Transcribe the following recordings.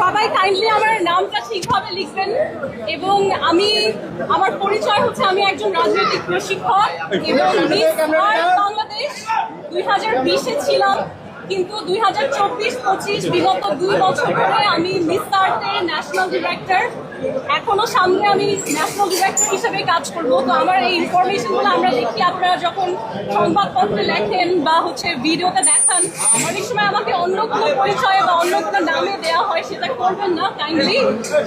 সবাই কাইন্ডলি আমার নামটা ঠিকভাবে লিখবেন। এবং আমার পরিচয় হচ্ছে আমি একজন রাজনৈতিক প্রশিক্ষক এবং মিস আর্ট বাংলাদেশ 2020-এ ছিলাম, কিন্তু 2024-25 বিগত 2 বছর ধরে আমি মিস আর্টের ন্যাশনাল ডিরেক্টর। এখনো সামনে আমি ন্যাশনাল ডিরেক্টর হিসেবে কাজ করবো। তো আমার এই ইনফরমেশনগুলো আমরা দেখি আপনারা যখন সংবাদপত্রে লেখেন বা ভিডিওতে দেখান, অনেক সময় আমাকে অন্য কোনো পরিচয় বা অন্য কোনো নামে দেওয়া হয়, সেটা করবেন না কাইন্ডলি।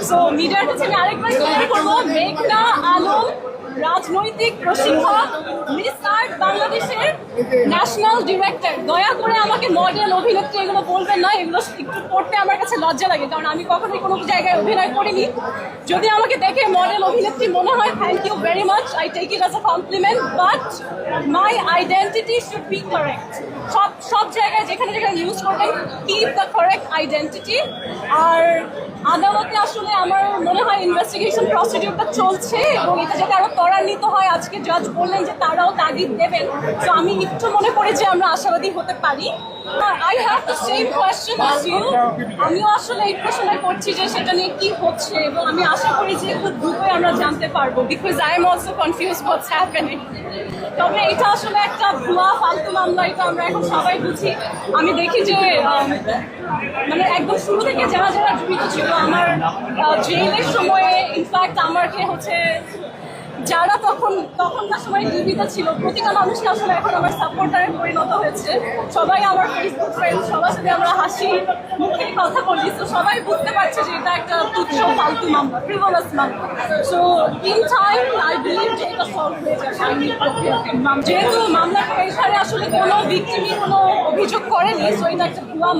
সো মিডিয়ার কাছে আমি আরেকবার ক্লিয়ার করবো, মেঘনা আলম, রাজনৈতিক প্রশিক্ষক, মিস আর্ট বাংলাদেশের ন্যাশনাল ডিরেক্টর। দয়া করে আমাকে মডেল, অভিনেত্রী এগুলো বলবেন না, এগুলো একটু পড়তে আমার কাছে লজ্জা লাগে, কারণ আমি কখনোই কোনো জায়গায় অভিনয় করিনি। যদি আমাকে দেখে মডেল, অভিনেত্রী মনে হয়, thank you very much, I take it as a compliment, but my identity should be correct. সব জায়গায় যেখানে ইউজ করবেন, কিপ দ্য কারেক্ট আইডেন্টিটি। আর আদালতে আসলে আমার মনে হয় ইনভেস্টিগেশন প্রসিডিউরটা চলছে এবং এটা যাতে আরো ত্বরান্বিত হয়। আজকে জাজ বললেন যে তারাও তাগিদ দেবেন, তো আমি একটু মনে করি যে আমরা আশাবাদী হতে পারি। I have the same question as you. আমিও আসলে এই প্রশ্নটা করছি যে সেটা নিয়ে কি হচ্ছে, এবং আমি আশা করি যে খুব দ্রুতই আমরা জানতে পারবো, because I am also confuse what's happening. তবে এটা আসলে একটা ভুয়া ফালতু মামলা, এটা আমরা এখন সবাই বুঝি। আমি দেখি যে মানে একদম শুরু থেকে যারা জড়িত ছিল আমার জেলের সময়ে, ইনফ্যাক্ট আমাকে যারা তখনকার সময় জীবিত ছিল, প্রতিটা মানুষকে আসলে এখন আমার সাপোর্টারে পরিণত হয়েছে। সবাই আমার ফেসবুক ফ্রেন্ড, সবার সাথে আমরা হাসি মুখে কথা বলি, তো সবাই বুঝতে পারছে যে এটা একটা তুচ্ছ ফালতু মামলা, ফ্রিভোলাস মামলা। So in time I believe যে এটা সলভ হয়ে যাবে আইনি প্রক্রিয়াতে। যেহেতু মামলার এখানে আসলে কোনো ভিক্টিমই কোনো অভিযোগ করেনি, সো এটা একটা ভুয়া